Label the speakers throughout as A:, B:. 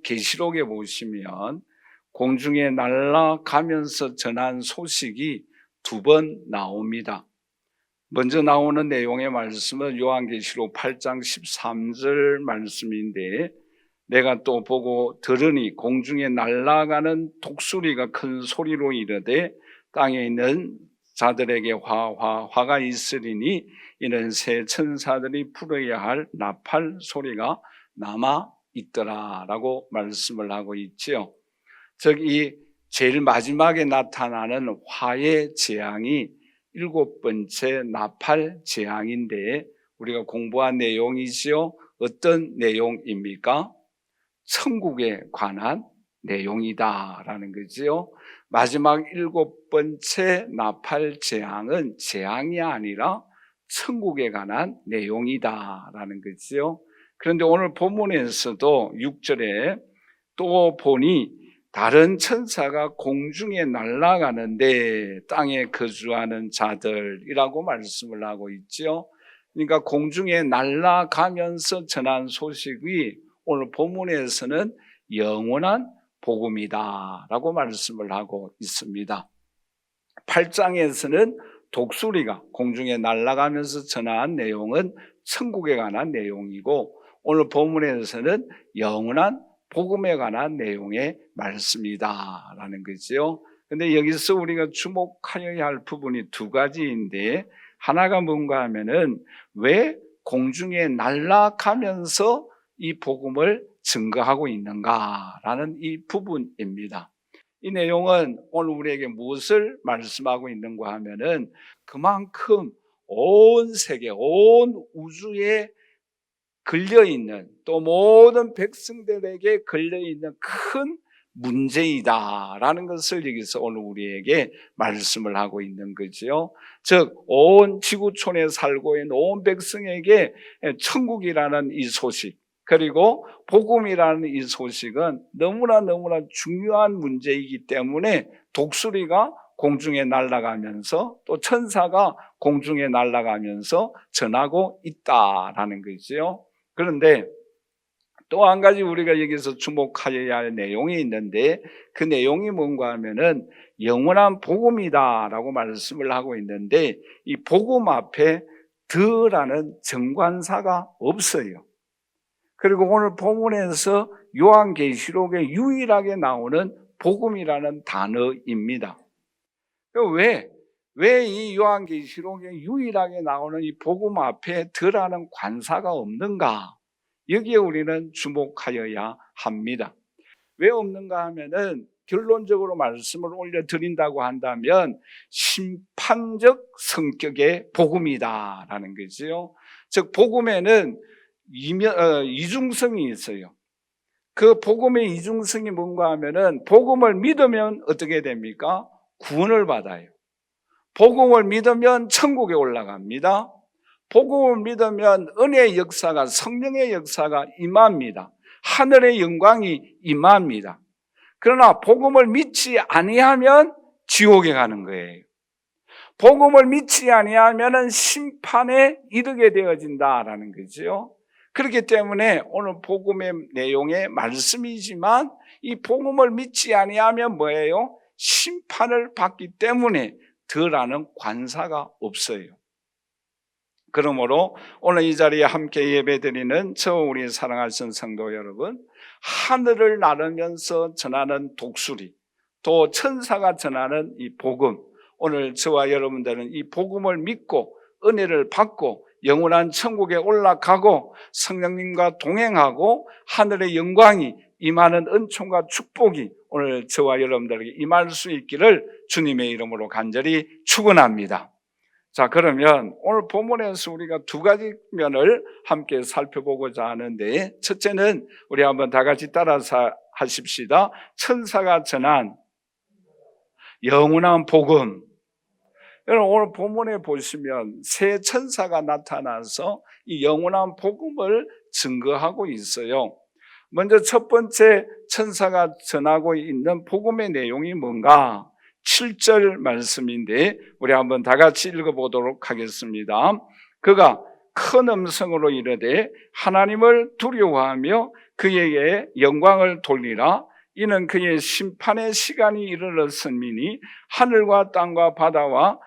A: 계시록에 보시면 공중에 날아가면서 전한 소식이 2번 나옵니다. 먼저 나오는 내용의 말씀은 요한계시록 8장 13절 말씀인데, 내가 또 보고 들으니 공중에 날아가는 독수리가 큰 소리로 이르되 땅에 있는 자들에게 화가 있으리니 이는 새 천사들이 풀어야 할 나팔 소리가 남아 있더라 라고 말씀을 하고 있죠. 즉 이 제일 마지막에 나타나는 화의 재앙이 7번째 나팔 재앙인데, 우리가 공부한 내용이지요. 어떤 내용입니까? 천국에 관한 내용이다라는 거지요. 마지막 7번째 나팔 재앙은 재앙이 아니라 천국에 관한 내용이다라는 거지요. 그런데 오늘 본문에서도 6절에 또 보니 다른 천사가 공중에 날아가는데 땅에 거주하는 자들이라고 말씀을 하고 있죠. 그러니까 공중에 날아가면서 전한 소식이 오늘 본문에서는 영원한 복음이다 라고 말씀을 하고 있습니다. 8장에서는 독수리가 공중에 날아가면서 전한 내용은 천국에 관한 내용이고, 오늘 본문에서는 영원한 복음에 관한 내용의 말씀이다 라는 거죠. 근데 여기서 우리가 주목하여야 할 부분이 2가지인데, 하나가 뭔가 하면은 왜 공중에 날아가면서 이 복음을 증거하고 있는가라는 이 부분입니다. 이 내용은 오늘 우리에게 무엇을 말씀하고 있는가 하면은 그만큼 온 세계, 온 우주에 걸려있는, 또 모든 백성들에게 걸려있는 큰 문제이다라는 것을 여기서 오늘 우리에게 말씀을 하고 있는 거죠. 즉 온 지구촌에 살고 있는 온 백성에게 천국이라는 이 소식, 그리고 복음이라는 이 소식은 너무나 중요한 문제이기 때문에 독수리가 공중에 날아가면서 또 천사가 공중에 날아가면서 전하고 있다라는 거죠. 그런데 또 한 가지 우리가 여기서 주목하여야 할 내용이 있는데, 그 내용이 뭔가 하면은 영원한 복음이다라고 말씀을 하고 있는데, 이 복음 앞에 더라는 정관사가 없어요. 그리고 오늘 본문에서 요한계시록에 유일하게 나오는 복음이라는 단어입니다. 왜 이 요한계시록에 유일하게 나오는 이 복음 앞에 더라는 관사가 없는가? 여기에 우리는 주목하여야 합니다. 왜 없는가 하면은 결론적으로 말씀을 올려드린다고 한다면 심판적 성격의 복음이다라는 거죠. 즉 복음에는 이중성이 있어요. 그 복음의 이중성이 뭔가 하면은 복음을 믿으면 어떻게 됩니까? 구원을 받아요. 복음을 믿으면 천국에 올라갑니다. 복음을 믿으면 은혜의 역사가, 성령의 역사가 임합니다. 하늘의 영광이 임합니다. 그러나 복음을 믿지 아니하면 지옥에 가는 거예요. 복음을 믿지 아니하면 심판에 이르게 되어진다라는 거죠. 그렇기 때문에 오늘 복음의 내용의 말씀이지만 이 복음을 믿지 아니하면 뭐예요? 심판을 받기 때문에 더라는 관사가 없어요. 그러므로 오늘 이 자리에 함께 예배드리는 저 우리 사랑하신 성도 여러분, 하늘을 나르면서 전하는 독수리, 또 천사가 전하는 이 복음, 오늘 저와 여러분들은 이 복음을 믿고 은혜를 받고 영원한 천국에 올라가고 성령님과 동행하고 하늘의 영광이 임하는 은총과 축복이 오늘 저와 여러분들에게 임할 수 있기를 주님의 이름으로 간절히 축원합니다. 자, 그러면 오늘 본문에서 우리가 2가지 면을 함께 살펴보고자 하는데, 첫째는 우리 한번 다 같이 따라서 하십시다. 천사가 전한 영원한 복음. 여러분 오늘 본문에 보시면 새 천사가 나타나서 이 영원한 복음을 증거하고 있어요. 먼저 첫 번째 천사가 전하고 있는 복음의 내용이 뭔가? 7절 말씀인데 우리 한번 다 같이 읽어보도록 하겠습니다. 그가 큰 음성으로 이르되 하나님을 두려워하며 그에게 영광을 돌리라. 이는 그의 심판의 시간이 이르렀음이니 하늘과 땅과 바다와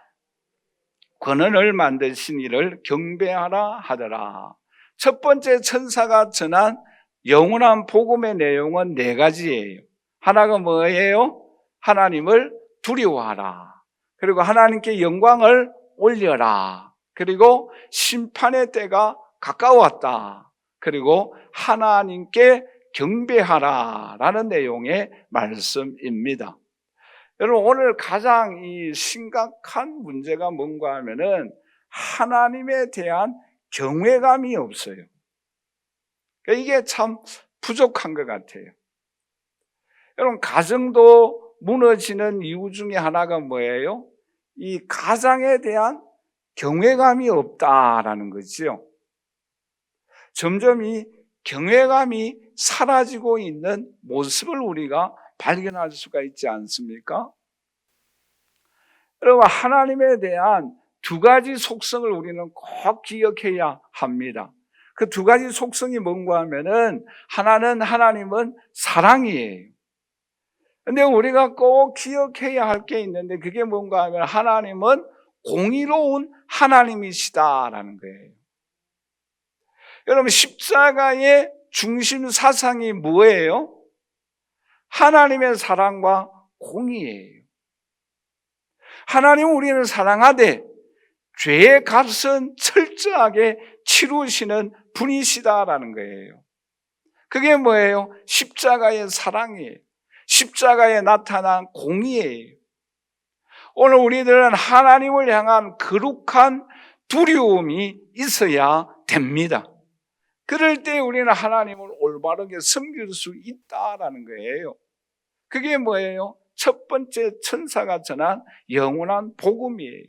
A: 권한을 만드신 이를 경배하라 하더라. 첫 번째 천사가 전한 영원한 복음의 내용은 네 가지예요. 하나가 뭐예요? 하나님을 두려워하라. 그리고 하나님께 영광을 올려라. 그리고 심판의 때가 가까웠다. 그리고 하나님께 경배하라 라는 내용의 말씀입니다. 여러분, 오늘 가장 이 심각한 문제가 뭔가 하면은 하나님에 대한 경외감이 없어요. 이게 참 부족한 것 같아요. 여러분, 가정도 무너지는 이유 중에 하나가 뭐예요? 이 가장에 대한 경외감이 없다라는 거죠. 점점 이 경외감이 사라지고 있는 모습을 우리가 발견할 수가 있지 않습니까? 여러분, 하나님에 대한 두 가지 속성을 우리는 꼭 기억해야 합니다. 그 두 가지 속성이 뭔가 하면은, 하나는 하나님은 사랑이에요. 근데 우리가 꼭 기억해야 할 게 있는데, 그게 뭔가 하면 하나님은 공의로운 하나님이시다라는 거예요. 여러분, 십자가의 중심 사상이 뭐예요? 하나님의 사랑과 공의예요. 하나님은 우리를 사랑하되 죄의 값은 철저하게 치루시는 분이시다라는 거예요. 그게 뭐예요? 십자가의 사랑이에요. 십자가에 나타난 공의예요. 오늘 우리들은 하나님을 향한 거룩한 두려움이 있어야 됩니다. 그럴 때 우리는 하나님을 올바르게 섬길 수 있다라는 거예요. 그게 뭐예요? 첫 번째 천사가 전한 영원한 복음이에요.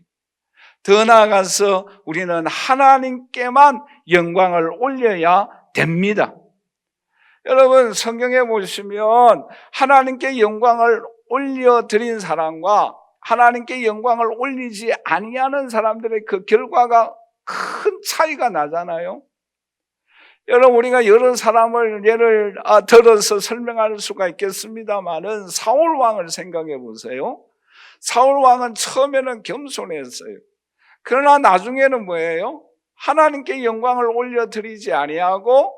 A: 더 나아가서 우리는 하나님께만 영광을 올려야 됩니다. 여러분, 성경에 보시면 하나님께 영광을 올려드린 사람과 하나님께 영광을 올리지 아니하는 사람들의 그 결과가 큰 차이가 나잖아요. 여러분, 우리가 여러 사람을 예를 들어서 설명할 수가 있겠습니다만은 사울 왕을 생각해 보세요. 사울 왕은 처음에는 겸손했어요. 그러나 나중에는 뭐예요? 하나님께 영광을 올려드리지 아니하고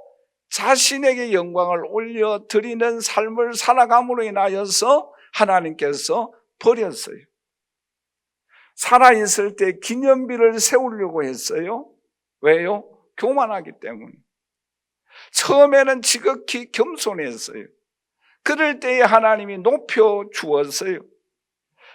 A: 자신에게 영광을 올려드리는 삶을 살아감으로 인하여서 하나님께서 버렸어요. 살아있을 때 기념비를 세우려고 했어요. 왜요? 교만하기 때문에. 처음에는 지극히 겸손했어요. 그럴 때에 하나님이 높여 주었어요.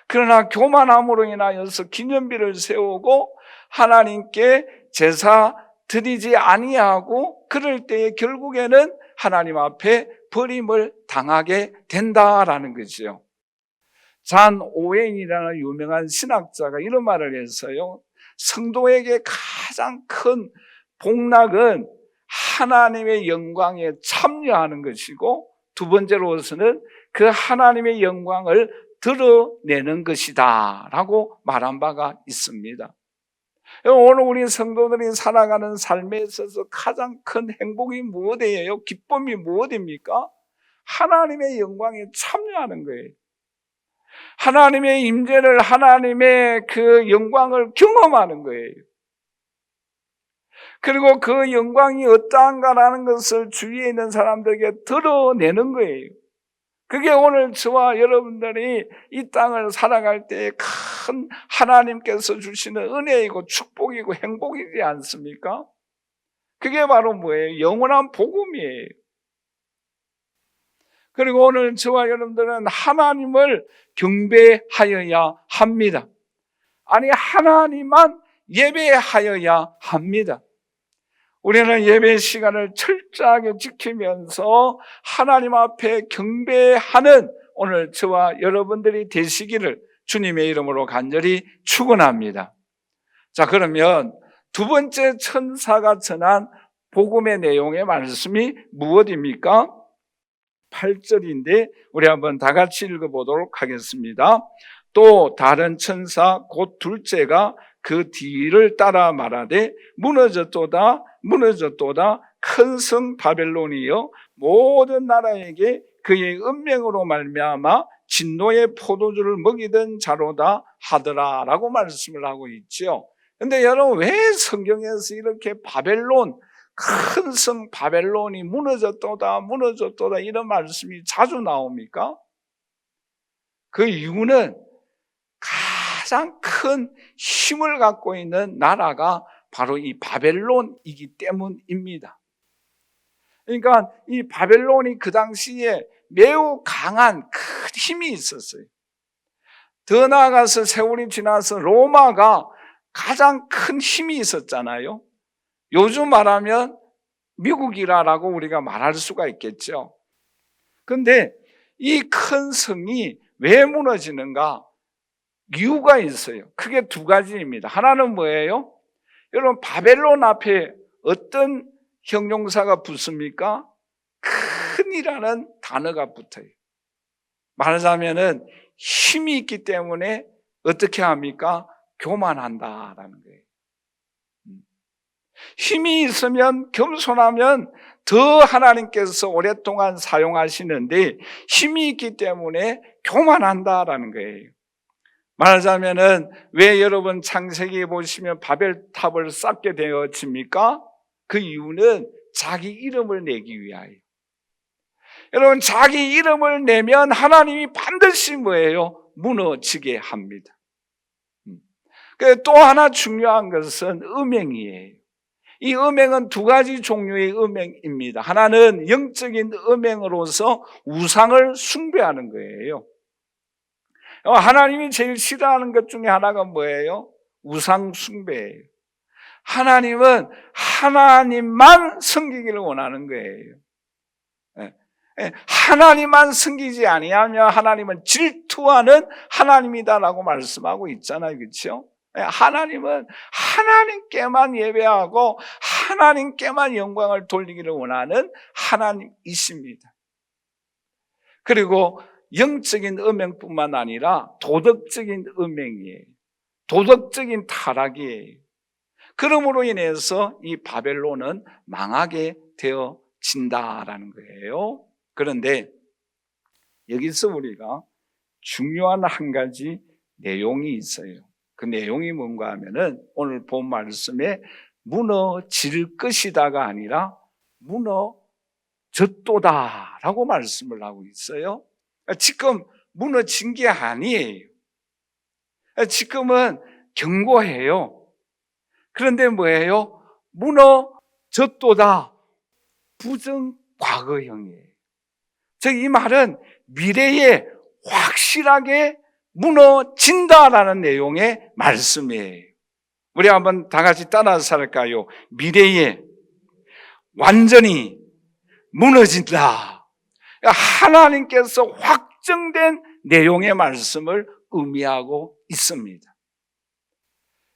A: 그러나 교만함으로 인하여서 기념비를 세우고 하나님께 제사 드리지 아니하고 그럴 때에 결국에는 하나님 앞에 버림을 당하게 된다라는 거죠. 잔 오웬이라는 유명한 신학자가 이런 말을 했어요. 성도에게 가장 큰 복락은 하나님의 영광에 참여하는 것이고, 두 번째로서는 그 하나님의 영광을 드러내는 것이다 라고 말한 바가 있습니다. 오늘 우리 성도들이 살아가는 삶에 있어서 가장 큰 행복이 무엇이에요? 기쁨이 무엇입니까? 하나님의 영광에 참여하는 거예요. 하나님의 임재를, 하나님의 그 영광을 경험하는 거예요. 그리고 그 영광이 어떠한가라는 것을 주위에 있는 사람들에게 드러내는 거예요. 그게 오늘 저와 여러분들이 이 땅을 살아갈 때 큰 하나님께서 주시는 은혜이고 축복이고 행복이지 않습니까? 그게 바로 뭐예요? 영원한 복음이에요. 그리고 오늘 저와 여러분들은 하나님을 경배하여야 합니다. 아니, 하나님만 예배하여야 합니다. 우리는 예배 시간을 철저하게 지키면서 하나님 앞에 경배하는 오늘 저와 여러분들이 되시기를 주님의 이름으로 간절히 축원합니다. 자, 그러면 두 번째 천사가 전한 복음의 내용의 말씀이 무엇입니까? 8절인데 우리 한번 다 같이 읽어보도록 하겠습니다. 또 다른 천사 곧 둘째가 그 뒤를 따라 말하되 무너졌도다 큰 성 바벨론이요 모든 나라에게 그의 은명으로 말미암아 진노의 포도주를 먹이던 자로다 하더라라고 말씀을 하고 있죠. 근데 여러분, 왜 성경에서 이렇게 바벨론, 큰 성 바벨론이 무너졌도다 이런 말씀이 자주 나옵니까? 그 이유는 가장 큰 힘을 갖고 있는 나라가 바로 이 바벨론이기 때문입니다. 그러니까 이 바벨론이 그 당시에 매우 강한 큰 힘이 있었어요. 더 나아가서 세월이 지나서 로마가 가장 큰 힘이 있었잖아요. 요즘 말하면 미국이라고 우리가 말할 수가 있겠죠. 그런데 이 큰 성이 왜 무너지는가? 이유가 있어요. 크게 두 가지입니다. 하나는 뭐예요? 여러분, 바벨론 앞에 어떤 형용사가 붙습니까? 큰이라는 단어가 붙어요. 말하자면은 힘이 있기 때문에 어떻게 합니까? 교만한다라는 거예요. 힘이 있으면, 겸손하면 더 하나님께서 오랫동안 사용하시는데 힘이 있기 때문에 교만한다라는 거예요. 말하자면은 왜 여러분 창세기에 보시면 바벨탑을 쌓게 되어집니까? 그 이유는 자기 이름을 내기 위하여. 여러분, 자기 이름을 내면 하나님이 반드시 뭐예요? 무너지게 합니다. 또 하나 중요한 것은 음행이에요. 이 음행은 두 가지 종류의 음행입니다. 하나는 영적인 음행으로서 우상을 숭배하는 거예요. 하나님이 제일 싫어하는 것 중에 하나가 뭐예요? 우상 숭배예요. 하나님은 하나님만 섬기기를 원하는 거예요. 하나님만 섬기지 아니하면 하나님은 질투하는 하나님이다라고 말씀하고 있잖아요. 그렇죠? 하나님은 하나님께만 예배하고 하나님께만 영광을 돌리기를 원하는 하나님이십니다. 그리고 영적인 음행뿐만 아니라 도덕적인 음행이에요. 도덕적인 타락이에요. 그러므로 인해서 이 바벨론은 망하게 되어진다라는 거예요. 그런데 여기서 우리가 중요한 한 가지 내용이 있어요. 그 내용이 뭔가 하면은 오늘 본 말씀에 무너질 것이다가 아니라 무너졌도다라고 말씀을 하고 있어요. 지금 무너진 게 아니에요. 지금은 경고해요. 그런데 뭐예요? 무너졌도다. 부정 과거형이에요. 즉 이 말은 미래에 확실하게 무너진다라는 내용의 말씀이에요. 우리 한번 다 같이 따라서 할까요? 미래에 완전히 무너진다. 하나님께서 확정된 내용의 말씀을 의미하고 있습니다.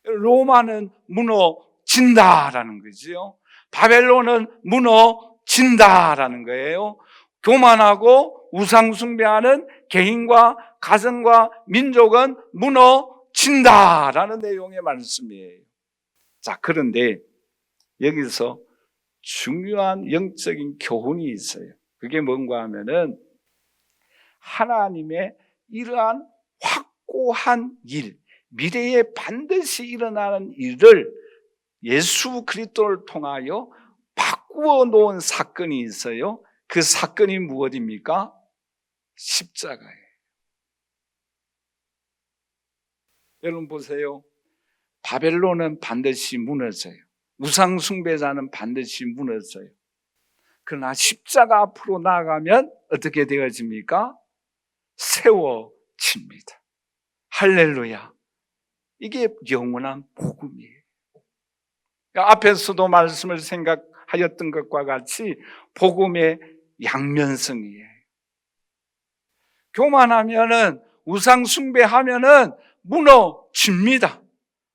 A: 로마는 무너진다라는 거죠. 바벨론은 무너진다라는 거예요. 교만하고 우상숭배하는 개인과 가정과 민족은 무너진다라는 내용의 말씀이에요. 자, 그런데 여기서 중요한 영적인 교훈이 있어요. 그게 뭔가 하면은 하나님의 이러한 확고한 일, 미래에 반드시 일어나는 일을 예수 그리스도를 통하여 바꾸어 놓은 사건이 있어요. 그 사건이 무엇입니까? 십자가예요. 여러분 보세요. 바벨론은 반드시 무너져요. 우상 숭배자는 반드시 무너져요. 그러나 십자가 앞으로 나아가면 어떻게 되어집니까? 세워집니다. 할렐루야. 이게 영원한 복음이에요. 앞에서도 말씀을 생각하였던 것과 같이 복음의 양면성이에요. 교만하면은, 우상 숭배하면은 무너집니다.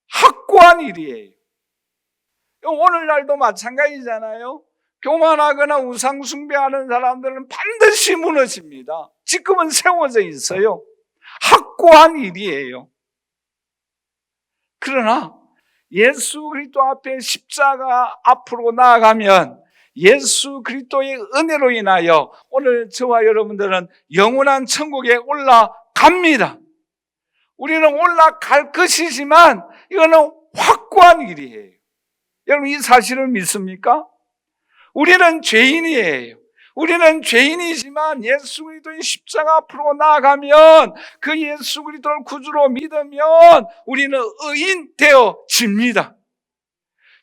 A: 확고한 일이에요. 오늘날도 마찬가지잖아요. 교만하거나 우상 숭배하는 사람들은 반드시 무너집니다. 지금은 세워져 있어요. 확고한 일이에요. 그러나 예수 그리스도 앞에 십자가 앞으로 나아가면 예수 그리스도의 은혜로 인하여 오늘 저와 여러분들은 영원한 천국에 올라갑니다. 우리는 올라갈 것이지만 이거는 확고한 일이에요. 여러분 이 사실을 믿습니까? 우리는 죄인이에요. 우리는 죄인이지만 예수 그리스도의 십자가 앞으로 나아가면 그 예수 그리스도를 구주로 믿으면 우리는 의인 되어집니다.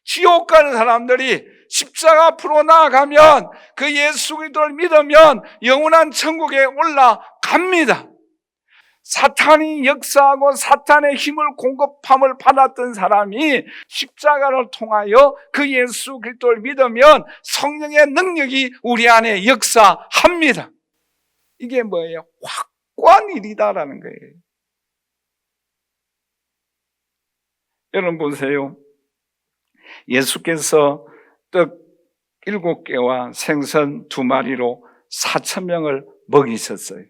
A: 지옥 가는 사람들이 십자가 앞으로 나아가면 그 예수 그리스도를 믿으면 영원한 천국에 올라갑니다. 사탄이 역사하고 사탄의 힘을 공급함을 받았던 사람이 십자가를 통하여 그 예수 그리스도를 믿으면 성령의 능력이 우리 안에 역사합니다. 이게 뭐예요? 확고한 일이다라는 거예요. 여러분 보세요. 예수께서 떡 7개와 생선 2마리로 4,000명을 먹이셨어요.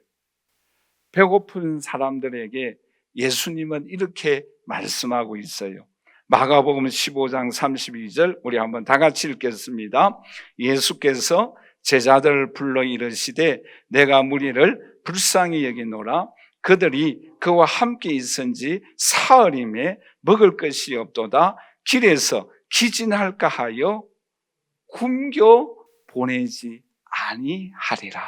A: 배고픈 사람들에게 예수님은 이렇게 말씀하고 있어요. 마가복음 15장 32절 우리 한번 다 같이 읽겠습니다. 예수께서 제자들을 불러 이르시되 내가 무리를 불쌍히 여기노라. 그들이 그와 함께 있은지 사흘임에 먹을 것이 없도다. 길에서 기진할까 하여 굶겨 보내지 아니하리라.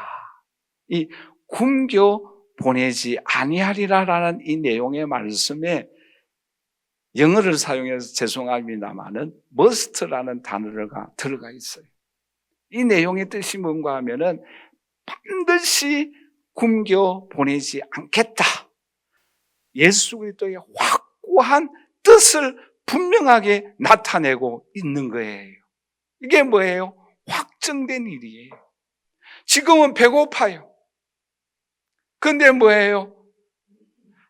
A: 이 굶겨 보내지 아니하리라라는 이 내용의 말씀에 영어를 사용해서 죄송합니다만은 must라는 단어가 들어가 있어요. 이 내용의 뜻이 뭔가 하면은 반드시 굶겨 보내지 않겠다. 예수 그리스도의 확고한 뜻을 분명하게 나타내고 있는 거예요. 이게 뭐예요? 확정된 일이에요. 지금은 배고파요. 근데 뭐예요?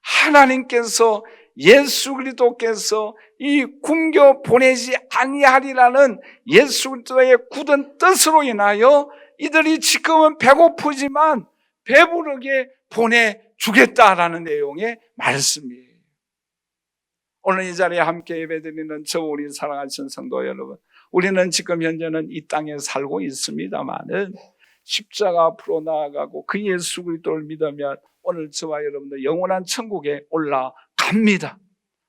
A: 하나님께서 예수 그리스도께서 이 굶겨 보내지 아니하리라는 예수 그리스도의 굳은 뜻으로 인하여 이들이 지금은 배고프지만 배부르게 보내주겠다라는 내용의 말씀이에요. 오늘 이 자리에 함께 예배드리는 저 우리 사랑하신 성도 여러분, 우리는 지금 현재는 이 땅에 살고 있습니다만은 십자가 앞으로 나아가고 그 예수 그리스도를 믿으면 오늘 저와 여러분들 영원한 천국에 올라갑니다.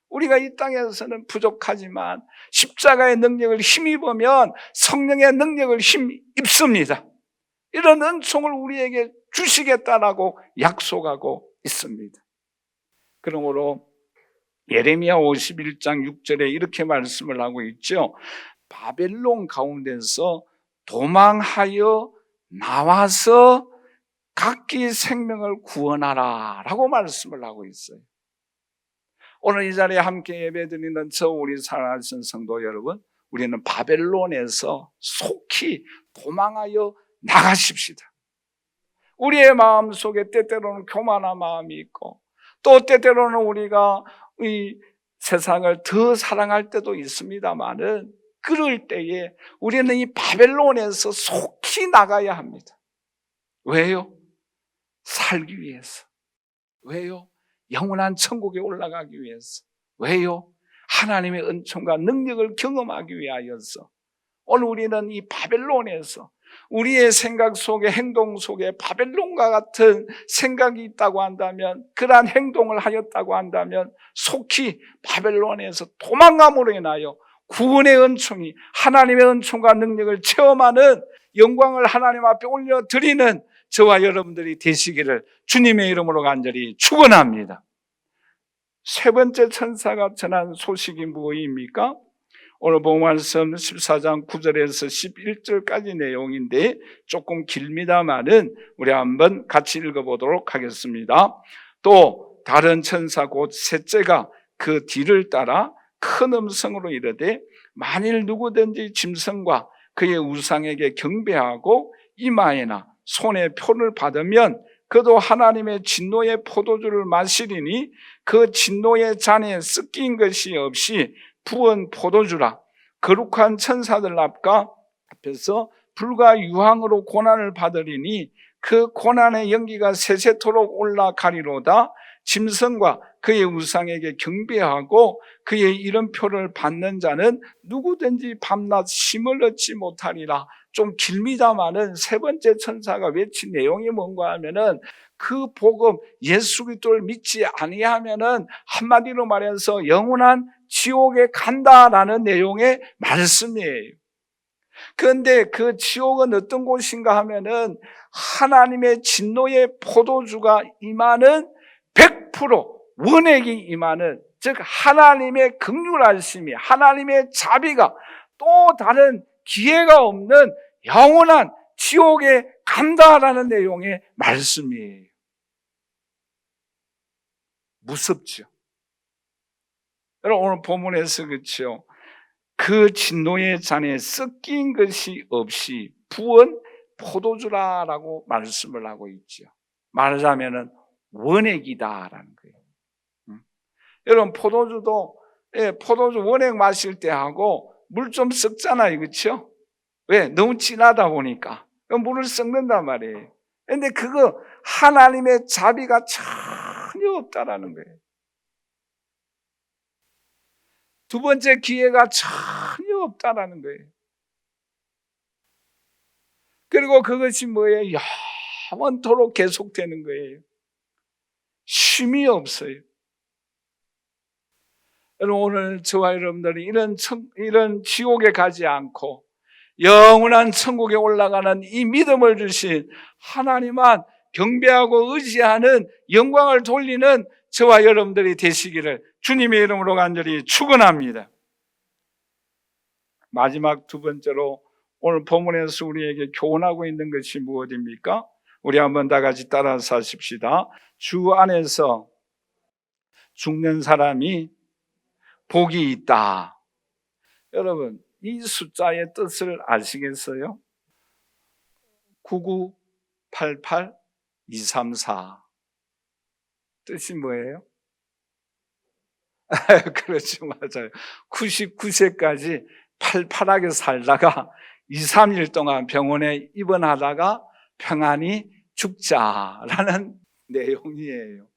A: 우리가 이 땅에서는 부족하지만 십자가의 능력을 힘입으면 성령의 능력을 힘입습니다. 이런 은총을 우리에게 주시겠다라고 약속하고 있습니다. 그러므로 예레미야 51장 6절에 이렇게 말씀을 하고 있죠. 바벨론 가운데서 도망하여 나와서 각기 생명을 구원하라 라고 말씀을 하고 있어요. 오늘 이 자리에 함께 예배드리는 저 우리 사랑하신 성도 여러분, 우리는 바벨론에서 속히 도망하여 나가십시다. 우리의 마음 속에 때때로는 교만한 마음이 있고 또 때때로는 우리가 이 세상을 더 사랑할 때도 있습니다만은 그럴 때에 우리는 이 바벨론에서 속히 나가야 합니다. 왜요? 살기 위해서. 왜요? 영원한 천국에 올라가기 위해서. 왜요? 하나님의 은총과 능력을 경험하기 위하여서. 오늘 우리는 이 바벨론에서 우리의 생각 속에 행동 속에 바벨론과 같은 생각이 있다고 한다면, 그러한 행동을 하였다고 한다면 속히 바벨론에서 도망감으로 인하여 구원의 은총이, 하나님의 은총과 능력을 체험하는 영광을 하나님 앞에 올려드리는 저와 여러분들이 되시기를 주님의 이름으로 간절히 축원합니다. 세 번째 천사가 전한 소식이 무엇입니까? 오늘 본 말씀 14장 9절에서 11절까지 내용인데 조금 길입니다만은 우리 한번 같이 읽어보도록 하겠습니다. 또 다른 천사 곧 셋째가 그 뒤를 따라 큰 음성으로 이르되 만일 누구든지 짐승과 그의 우상에게 경배하고 이마에나 손에 표를 받으면 그도 하나님의 진노의 포도주를 마시리니 그 진노의 잔에 섞인 것이 없이 부은 포도주라. 거룩한 천사들 앞에서 불과 유황으로 고난을 받으리니 그 고난의 연기가 세세토록 올라가리로다. 짐승과 그의 우상에게 경배하고 그의 이름표를 받는 자는 누구든지 밤낮 쉼을 얻지 못하리라. 좀 길미다마는 세 번째 천사가 외친 내용이 뭔가 하면은 그 복음 예수 그리스도를 믿지 아니하면은 한마디로 말해서 영원한 지옥에 간다라는 내용의 말씀이에요. 그런데 그 지옥은 어떤 곳인가 하면은 하나님의 진노의 포도주가 임하는 100% 원액이 임하는, 즉 하나님의 긍휼하심이, 하나님의 자비가 또 다른 기회가 없는 영원한 지옥에 간다라는 내용의 말씀이에요. 무섭죠. 여러분 오늘 본문에서 그렇죠. 그 진노의 잔에 섞인 것이 없이 부은 포도주라라고 말씀을 하고 있죠. 말하자면은 원액이다라는 거예요. 여러분 포도주도 포도주 원액 마실 때 하고 물 좀 섞잖아요, 그렇죠? 왜? 너무 진하다 보니까 물을 섞는단 말이에요. 그런데 그거 하나님의 자비가 전혀 없다라는 거예요. 두 번째 기회가 전혀 없다라는 거예요. 그리고 그것이 뭐예요? 영원토록 계속되는 거예요. 쉼이 없어요. 여러분 오늘 저와 여러분들이 이런 지옥에 가지 않고 영원한 천국에 올라가는 이 믿음을 주신 하나님만 경배하고 의지하는, 영광을 돌리는 저와 여러분들이 되시기를 주님의 이름으로 간절히 축원합니다. 마지막 두 번째로 오늘 본문에서 우리에게 교훈하고 있는 것이 무엇입니까? 우리 한번 다 같이 따라서 하십시다. 주 안에서 죽는 사람이 복이 있다. 여러분 이 숫자의 뜻을 아시겠어요? 9988234 뜻이 뭐예요? 그렇죠, 맞아요. 99세까지 팔팔하게 살다가 2, 3일 동안 병원에 입원하다가 평안히 죽자라는 내용이에요.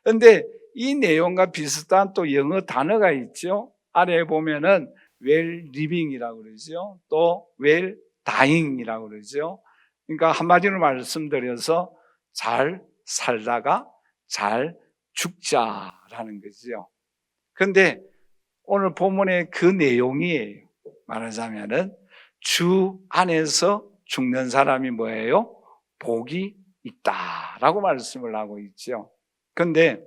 A: 그런데 이 내용과 비슷한 또 영어 단어가 있죠. 아래에 보면은 well living이라고 그러죠. 또 well dying이라고 그러죠. 그러니까 한마디로 말씀드려서 잘 살다가 잘 죽자라는 거죠. 그런데 오늘 본문의 그 내용이에요. 말하자면은 주 안에서 죽는 사람이 뭐예요? 복이 있다라고 말씀을 하고 있죠. 그런데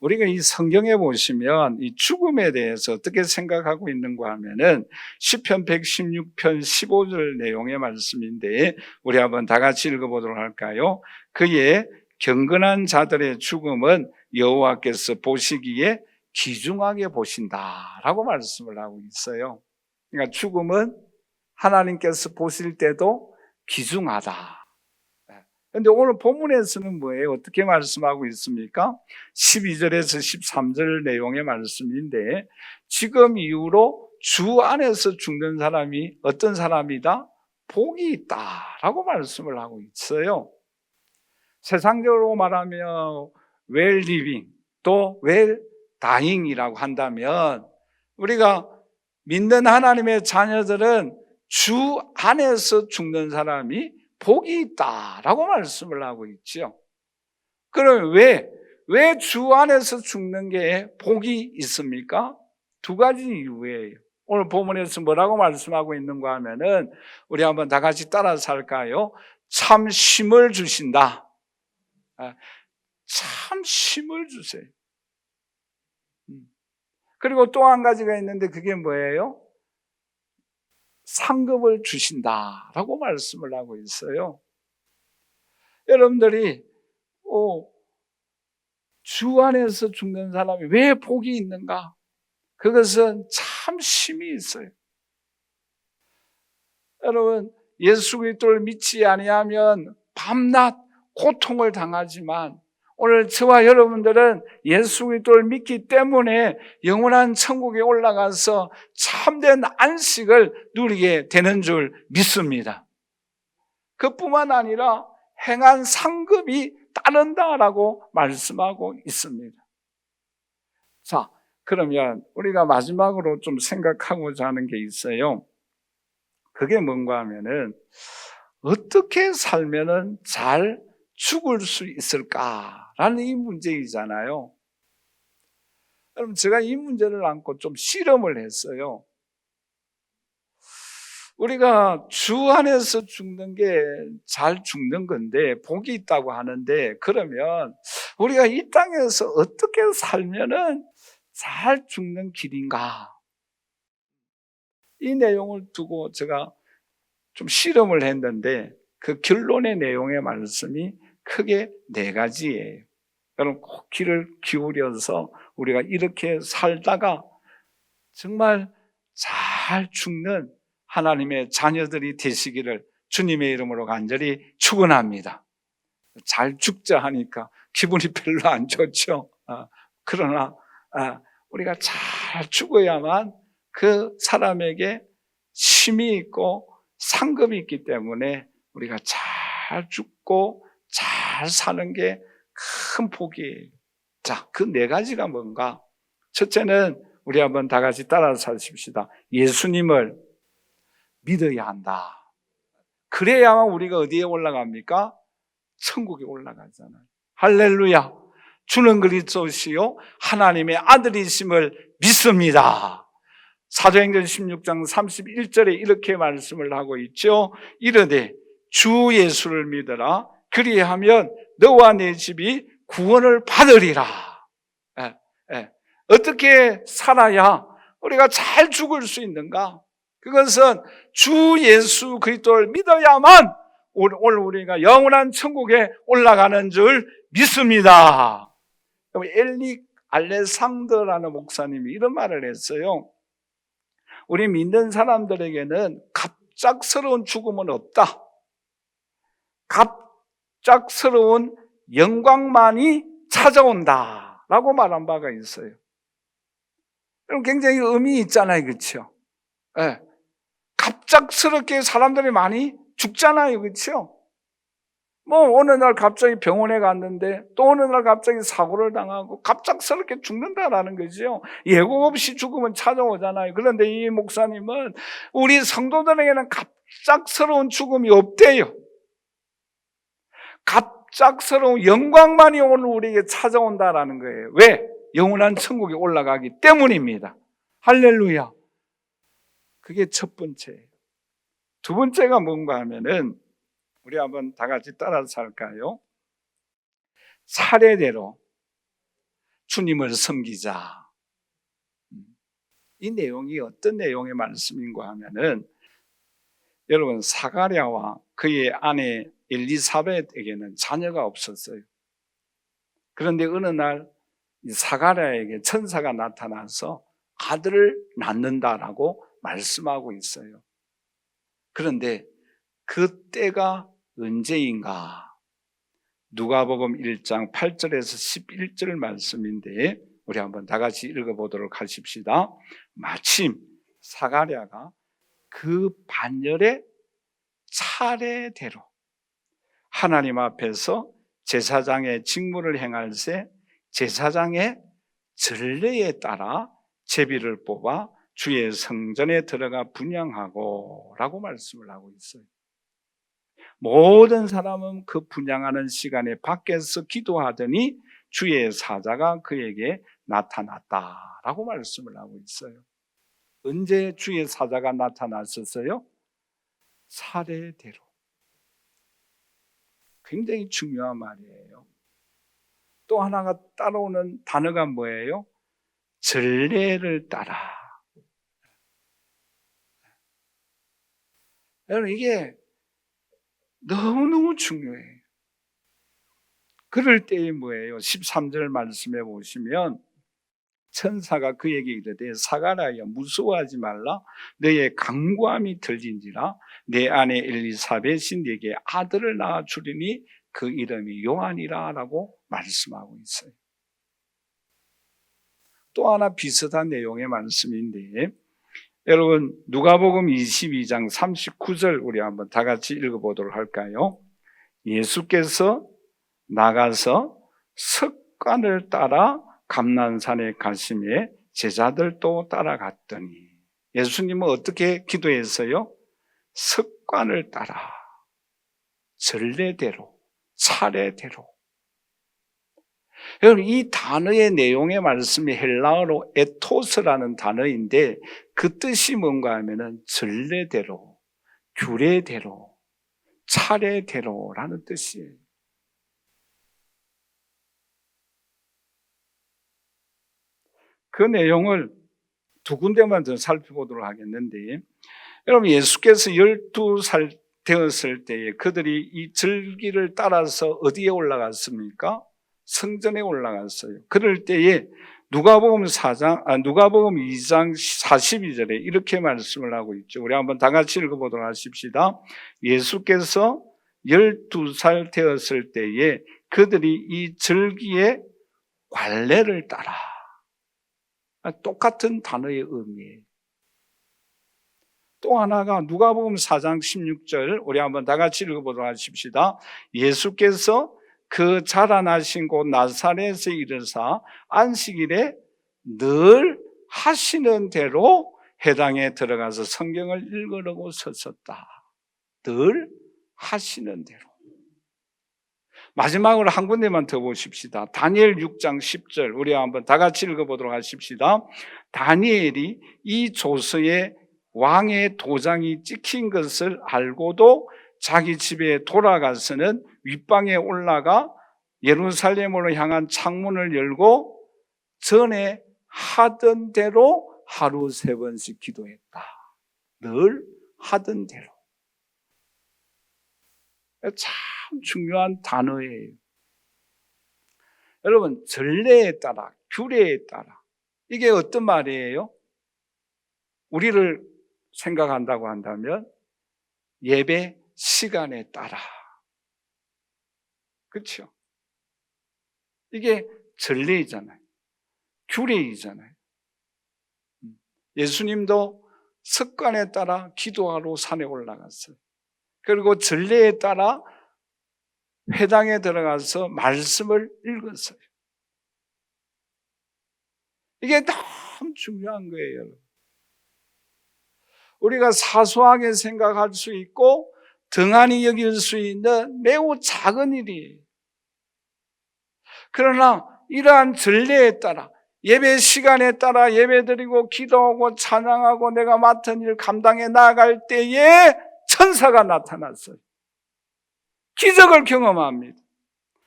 A: 우리가 이 성경에 보시면 이 죽음에 대해서 어떻게 생각하고 있는가 하면은 시편 116편 15절 내용의 말씀인데 우리 한번 다 같이 읽어보도록 할까요? 그의 경건한 자들의 죽음은 여호와께서 보시기에 귀중하게 보신다라고 말씀을 하고 있어요. 그러니까 죽음은 하나님께서 보실 때도 귀중하다. 그런데 오늘 본문에서는 뭐예요? 어떻게 말씀하고 있습니까? 12절에서 13절 내용의 말씀인데 지금 이후로 주 안에서 죽는 사람이 어떤 사람이다? 복이 있다라고 말씀을 하고 있어요. 세상적으로 말하면 well living 또 well dying이라고 한다면 우리가 믿는 하나님의 자녀들은 주 안에서 죽는 사람이 복이 있다라고 말씀을 하고 있죠. 그럼 왜 주 안에서 죽는 게 복이 있습니까? 두 가지 이유예요. 오늘 본문에서 뭐라고 말씀하고 있는가 하면은 우리 한번 다 같이 따라서 할까요? 참 쉼을 주신다. 참 쉼을 주세요. 그리고 또 한 가지가 있는데 그게 뭐예요? 상급을 주신다라고 말씀을 하고 있어요. 여러분들이 주 안에서 죽는 사람이 왜 복이 있는가? 그것은 참 쉼이 있어요. 여러분 예수 그리스도를 믿지 아니하면 밤낮 고통을 당하지만 오늘 저와 여러분들은 예수 그리스도를 믿기 때문에 영원한 천국에 올라가서 참된 안식을 누리게 되는 줄 믿습니다. 그뿐만 아니라 행한 상급이 따른다라고 말씀하고 있습니다. 자, 그러면 우리가 마지막으로 좀 생각하고자 하는 게 있어요. 그게 뭔가 하면은 어떻게 살면은 잘 죽을 수 있을까라는 이 문제이잖아요. 여러분, 제가 이 문제를 안고 좀 실험을 했어요. 우리가 주 안에서 죽는 게 잘 죽는 건데 복이 있다고 하는데, 그러면 우리가 이 땅에서 어떻게 살면은 잘 죽는 길인가? 이 내용을 두고 제가 좀 실험을 했는데 그 결론의 내용의 말씀이 크게 4가지예요. 여러분, 꼭 귀를 기울여서 우리가 이렇게 살다가 정말 잘 죽는 하나님의 자녀들이 되시기를 주님의 이름으로 간절히 축원합니다. 잘 죽자 하니까 기분이 별로 안 좋죠. 그러나 우리가 잘 죽어야만 그 사람에게 쉼이 있고 상급이 있기 때문에 우리가 잘 죽고 잘 사는 게 큰 복이에요. 자, 그 4가지가 뭔가? 첫째는 우리 한번 다 같이 따라서 하십시다. 예수님을 믿어야 한다. 그래야만 우리가 어디에 올라갑니까? 천국에 올라가잖아요. 할렐루야. 주는 그리스도시요 하나님의 아들이심을 믿습니다. 사도행전 16장 31절에 이렇게 말씀을 하고 있죠. 이르되 주 예수를 믿어라. 그리하면 너와 내 집이 구원을 받으리라. 어떻게 살아야 우리가 잘 죽을 수 있는가? 그것은 주 예수 그리스도를 믿어야만 오늘 우리가 영원한 천국에 올라가는 줄 믿습니다. 엘리 알레상더라는 목사님이 이런 말을 했어요. 우리 믿는 사람들에게는 갑작스러운 죽음은 없다. 갑작스러운 영광만이 찾아온다라고 말한 바가 있어요. 굉장히 의미 있잖아요, 그렇죠? 네. 갑작스럽게 사람들이 많이 죽잖아요, 그렇죠? 뭐 어느 날 갑자기 병원에 갔는데 또 어느 날 갑자기 사고를 당하고 갑작스럽게 죽는다라는 거죠. 예고 없이 죽음은 찾아오잖아요. 그런데 이 목사님은 우리 성도들에게는 갑작스러운 죽음이 없대요. 갑작스러운 영광만이 오늘 우리에게 찾아온다라는 거예요. 왜? 영원한 천국에 올라가기 때문입니다. 할렐루야. 그게 첫 번째예요. 두 번째가 뭔가 하면은 우리 한번 다 같이 따라서 할까요? 차례대로 주님을 섬기자. 이 내용이 어떤 내용의 말씀인가 하면은, 여러분, 사가랴와 그의 아내 엘리사벳에게는 자녀가 없었어요. 그런데 어느 날 사가랴에게 천사가 나타나서 아들을 낳는다라고 말씀하고 있어요. 그런데 그때가 언제인가? 누가복음 1장 8절에서 11절 말씀인데 우리 한번 다 같이 읽어보도록 하십시다. 마침 사가랴가 그 반열의 차례대로 하나님 앞에서 제사장의 직무를 행할새 제사장의 전례에 따라 제비를 뽑아 주의 성전에 들어가 분향하고 라고 말씀을 하고 있어요. 모든 사람은 그 분향하는 시간에 밖에서 기도하더니 주의 사자가 그에게 나타났다라고 말씀을 하고 있어요. 언제 주의 사자가 나타났었어요? 차례대로. 굉장히 중요한 말이에요. 또 하나가 따라오는 단어가 뭐예요? 전례를 따라. 여러분, 이게 너무너무 중요해요. 그럴 때에 뭐예요? 13절 말씀해 보시면 천사가 그에게 이르되 사가랴야 무서워하지 말라. 너의 강구함이 들린지라. 내 아내 엘리사벳이 네게 아들을 낳아 주리니 그 이름이 요한이라 라고 말씀하고 있어요. 또 하나 비슷한 내용의 말씀인데, 여러분, 누가복음 22장 39절 우리 한번 다 같이 읽어보도록 할까요? 예수께서 나가서 석관을 따라 감난산에 가시매 제자들도 따라갔더니, 예수님은 어떻게 기도했어요? 습관을 따라, 전례대로, 차례대로. 여러분, 이 단어의 내용의 말씀이 헬라어로 에토스라는 단어인데 그 뜻이 뭔가 하면은 전례대로, 규례대로, 차례대로라는 뜻이에요. 그 내용을 두 군데만 더 살펴보도록 하겠는데, 여러분, 예수께서 12살 되었을 때에 그들이 이 절기를 따라서 어디에 올라갔습니까? 성전에 올라갔어요. 그럴 때에 누가복음 2장 42절에 이렇게 말씀을 하고 있죠. 우리 한번 다 같이 읽어보도록 하십시다. 예수께서 12살 되었을 때에 그들이 이 절기의 관례를 따라, 똑같은 단어의 의미예요. 또 하나가 누가복음 4장 16절, 우리 한번 다 같이 읽어보도록 하십시다. 예수께서 그 자라나신 곳 나사렛에 이르사 안식일에 늘 하시는 대로 회당에 들어가서 성경을 읽으려고 섰었다. 늘 하시는 대로. 마지막으로 한 군데만 더 보십시다. 다니엘 6장 10절, 우리 한번 다 같이 읽어보도록 하십시다. 다니엘이 이 조서에 왕의 도장이 찍힌 것을 알고도 자기 집에 돌아가서는 윗방에 올라가 예루살렘으로 향한 창문을 열고 전에 하던 대로 하루 3번씩 기도했다. 늘 하던 대로. 참 중요한 단어예요. 여러분, 전례에 따라, 규례에 따라, 이게 어떤 말이에요? 우리를 생각한다고 한다면 예배 시간에 따라, 그렇죠? 이게 전례이잖아요. 규례이잖아요. 예수님도 습관에 따라 기도하러 산에 올라갔어요. 그리고 전례에 따라 회당에 들어가서 말씀을 읽었어요. 이게 너무 중요한 거예요. 우리가 사소하게 생각할 수 있고 등한히 여길 수 있는 매우 작은 일이에요. 그러나 이러한 전례에 따라, 예배 시간에 따라 예배드리고 기도하고 찬양하고 내가 맡은 일 감당해 나아갈 때에 천사가 나타났어요. 기적을 경험합니다.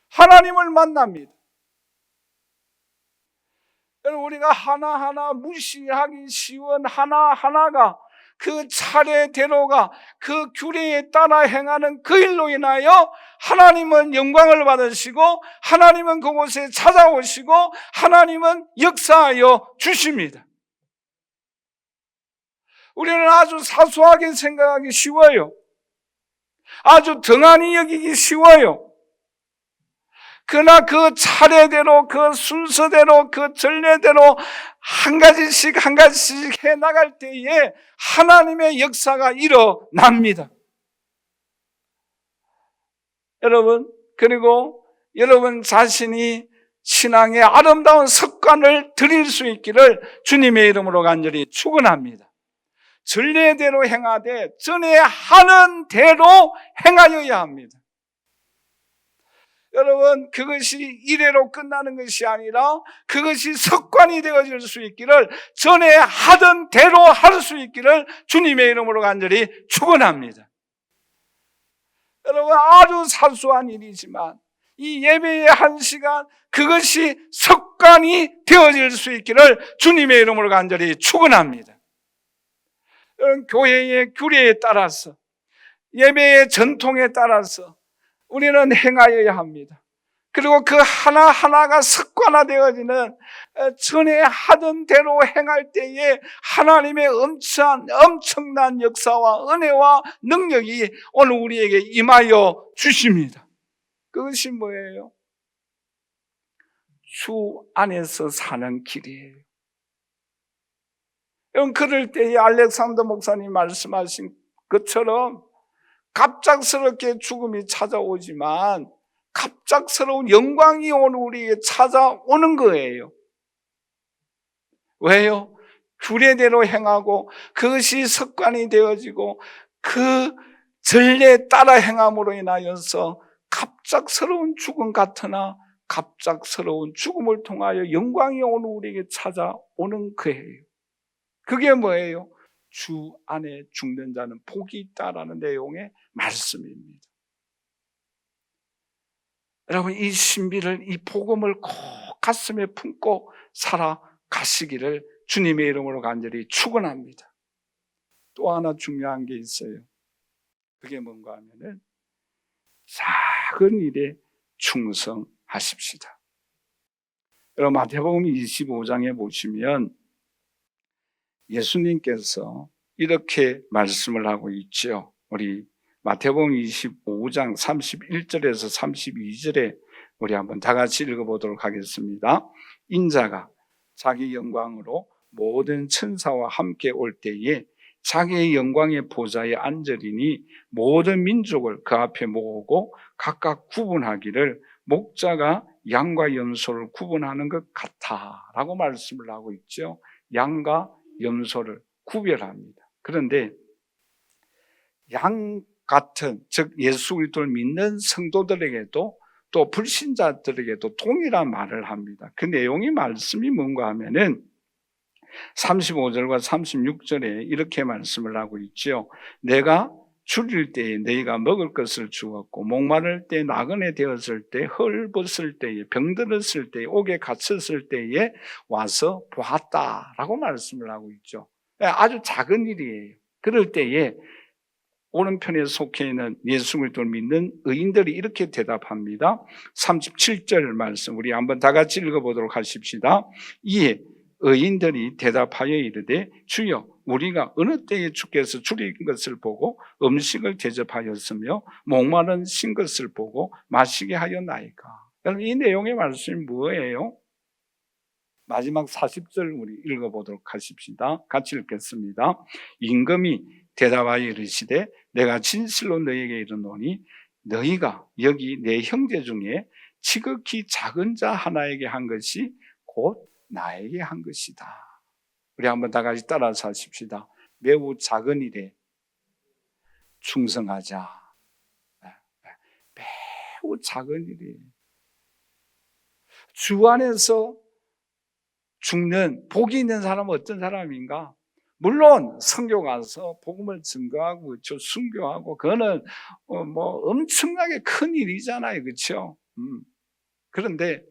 A: 하나님을 만납니다. 여러분, 우리가 하나하나 무시하기 쉬운 하나하나가 그 차례대로가 그 규례에 따라 행하는 그 일로 인하여 하나님은 영광을 받으시고 하나님은 그곳에 찾아오시고 하나님은 역사하여 주십니다. 우리는 아주 사소하게 생각하기 쉬워요. 아주 등한히 여기기 쉬워요. 그러나 그 차례대로, 그 순서대로, 그 전례대로 한 가지씩 해나갈 때에 하나님의 역사가 일어납니다. 여러분, 그리고 여러분 자신이 신앙의 아름다운 습관을 들일 수 있기를 주님의 이름으로 간절히 축원합니다. 전례대로 행하되 전에 하는 대로 행하여야 합니다. 여러분, 그것이 이래로 끝나는 것이 아니라 그것이 습관이 되어질 수 있기를, 전에 하던 대로 할 수 있기를 주님의 이름으로 간절히 축원합니다. 여러분, 아주 사소한 일이지만 이 예배의 1시간, 그것이 습관이 되어질 수 있기를 주님의 이름으로 간절히 축원합니다. 여러분, 교회의 규례에 따라서, 예배의 전통에 따라서 우리는 행하여야 합니다. 그리고 그 하나하나가 습관화되어지는, 전에 하던 대로 행할 때에 하나님의 엄청난 역사와 은혜와 능력이 오늘 우리에게 임하여 주십니다. 그것이 뭐예요? 주 안에서 사는 길이에요. 여러분, 그럴 때에 알렉산더 목사님 말씀하신 것처럼 갑작스럽게 죽음이 찾아오지만 갑작스러운 영광이 오늘 우리에게 찾아오는 거예요. 왜요? 규례대로 행하고 그것이 습관이 되어지고 그 전례에 따라 행함으로 인하여서 갑작스러운 죽음 같으나 갑작스러운 죽음을 통하여 영광이 오늘 우리에게 찾아오는 그해예요. 그게 뭐예요? 주 안에 죽는 자는 복이 있다라는 내용의 말씀입니다. 여러분, 이 신비를, 이 복음을 꼭 가슴에 품고 살아가시기를 주님의 이름으로 간절히 축원합니다. 또 하나 중요한 게 있어요. 그게 뭔가 하면은 작은 일에 충성하십시다. 여러분, 마태복음 25장에 보시면 예수님께서 이렇게 말씀을 하고 있죠. 우리 마태복음 25장 31절에서 32절에 우리 한번 다 같이 읽어보도록 하겠습니다. 인자가 자기 영광으로 모든 천사와 함께 올 때에 자기의 영광의 보좌에 앉으리니 모든 민족을 그 앞에 모으고 각각 구분하기를 목자가 양과 염소를 구분하는 것 같아라고 말씀을 하고 있죠. 양과 염소를 구별합니다. 그런데 양 같은, 즉 예수 그리스도를 믿는 성도들에게도 또 불신자들에게도 동일한 말을 합니다. 그 내용이 말씀이 뭔가 하면은 35절과 36절에 이렇게 말씀을 하고 있죠. 내가 줄일 때에 너희가 먹을 것을 주었고 목마를 때 나그네 되었을 때 헐벗을 때에 병들었을 때에 옥에 갇혔을 때에 와서 보았다라고 말씀을 하고 있죠. 아주 작은 일이에요. 그럴 때에 오른편에 속해 있는 예수 그리스도를 믿는 의인들이 이렇게 대답합니다. 37절 말씀 우리 한번 다 같이 읽어보도록 하십시다. 이에 의인들이 대답하여 이르되 주여 우리가 어느 때에 주께서 줄인 것을 보고 음식을 대접하였으며 목마른 신 것을 보고 마시게 하였나이까. 여러분, 이 내용의 말씀이 뭐예요? 마지막 40절 우리 읽어보도록 하십시다. 같이 읽겠습니다. 임금이 대답하여 이르시되 내가 진실로 너희에게 이르노니 너희가 여기 내 형제 중에 지극히 작은 자 하나에게 한 것이 곧 나에게 한 것이다. 우리 한번 다 같이 따라서 하십시다. 매우 작은 일에 충성하자. 매우 작은 일이에요. 주 안에서 죽는 복이 있는 사람은 어떤 사람인가? 물론 선교 가서 복음을 증거하고 순교하고 그거는 뭐 엄청나게 큰 일이잖아요, 그렇죠? 그런데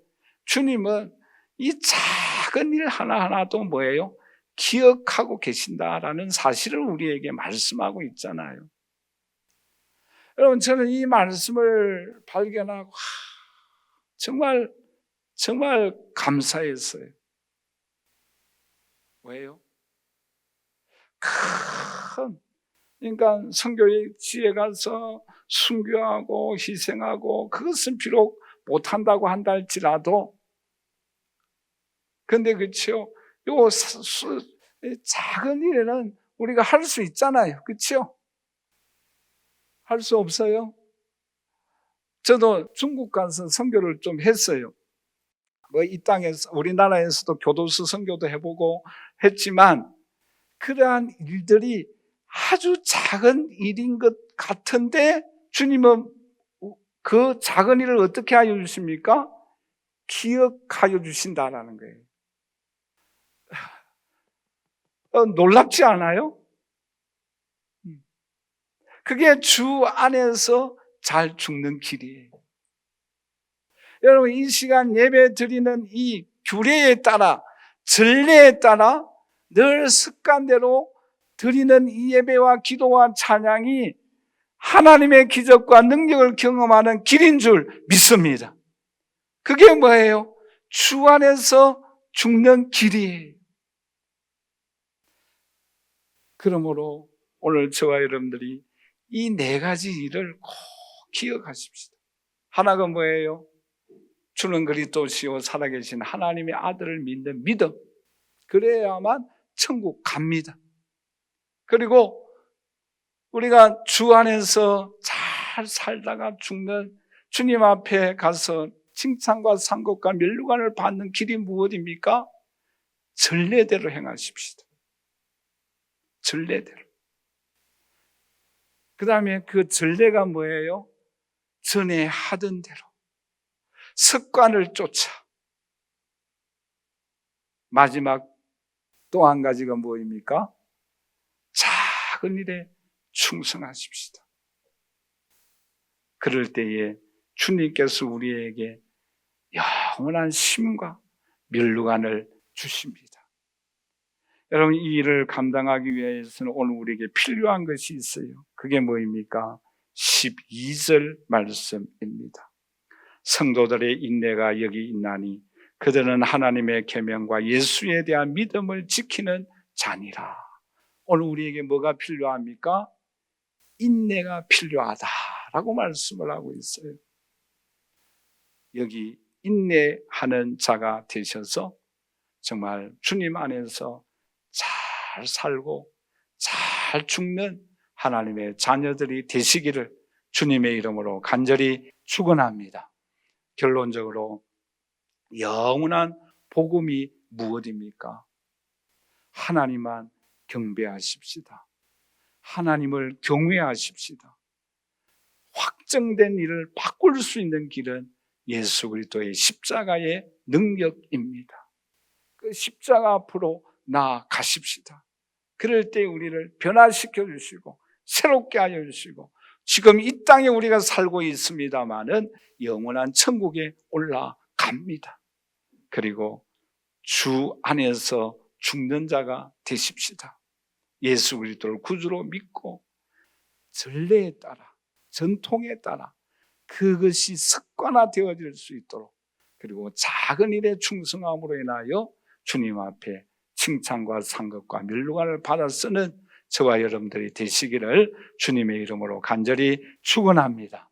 A: 주님은 이 작은 일 하나하나도 뭐예요? 기억하고 계신다라는 사실을 우리에게 말씀하고 있잖아요. 여러분, 저는 이 말씀을 발견하고 정말 감사했어요. 왜요? 그러니까 선교지에 가서 순교하고 희생하고 그것은 비록 못한다고 한다 할지라도 근데 그렇죠? 요 작은 일에는 우리가 할 수 있잖아요. 그렇죠? 할 수 없어요? 저도 중국 가서 선교를 좀 했어요. 뭐 이 땅에서 우리나라에서도 교도소 선교도 해보고 했지만 그러한 일들이 아주 작은 일인 것 같은데 주님은 그 작은 일을 어떻게 하여 주십니까? 기억하여 주신다라는 거예요. 놀랍지 않아요? 그게 주 안에서 잘 죽는 길이에요. 여러분, 이 시간 예배 드리는 이 규례에 따라, 전례에 따라 늘 습관대로 드리는 이 예배와 기도와 찬양이 하나님의 기적과 능력을 경험하는 길인 줄 믿습니다. 그게 뭐예요? 주 안에서 죽는 길이에요. 그러므로 오늘 저와 여러분들이 이 네 가지 일을 꼭 기억하십시다. 하나가 뭐예요? 주는 그리스도시요 살아계신 하나님의 아들을 믿는 믿음. 그래야만 천국 갑니다. 그리고 우리가 주 안에서 잘 살다가 죽는 주님 앞에 가서 칭찬과 상급과 면류관을 받는 길이 무엇입니까? 전례대로 행하십시다. 전례대로. 그 다음에 그 전례가 뭐예요? 전에 하던 대로 습관을 쫓아. 마지막 또 한 가지가 뭐입니까? 작은 일에 충성하십시다. 그럴 때에 주님께서 우리에게 영원한 쉼과 면류관을 주십니다. 여러분, 이 일을 감당하기 위해서는 오늘 우리에게 필요한 것이 있어요. 그게 뭐입니까? 12절 말씀입니다. 성도들의 인내가 여기 있나니 그들은 하나님의 계명과 예수에 대한 믿음을 지키는 자니라. 오늘 우리에게 뭐가 필요합니까? 인내가 필요하다라고 말씀을 하고 있어요. 여기 인내하는 자가 되셔서 정말 주님 안에서 잘 살고 잘 죽는 하나님의 자녀들이 되시기를 주님의 이름으로 간절히 축원합니다. 결론적으로 영원한 복음이 무엇입니까? 하나님만 경배하십시다. 하나님을 경외하십시다. 확정된 일을 바꿀 수 있는 길은 예수 그리스도의 십자가의 능력입니다. 그 십자가 앞으로 나아가십시다. 그럴 때 우리를 변화시켜 주시고 새롭게 하여 주시고 지금 이 땅에 우리가 살고 있습니다마는 영원한 천국에 올라갑니다. 그리고 주 안에서 죽는 자가 되십시다. 예수 그리스도를 구주로 믿고 전례에 따라 전통에 따라 그것이 습관화되어질 수 있도록 그리고 작은 일에 충성함으로 인하여 주님 앞에 칭찬과 상급과 면류관을 받아 쓰는 저와 여러분들이 되시기를 주님의 이름으로 간절히 축원합니다.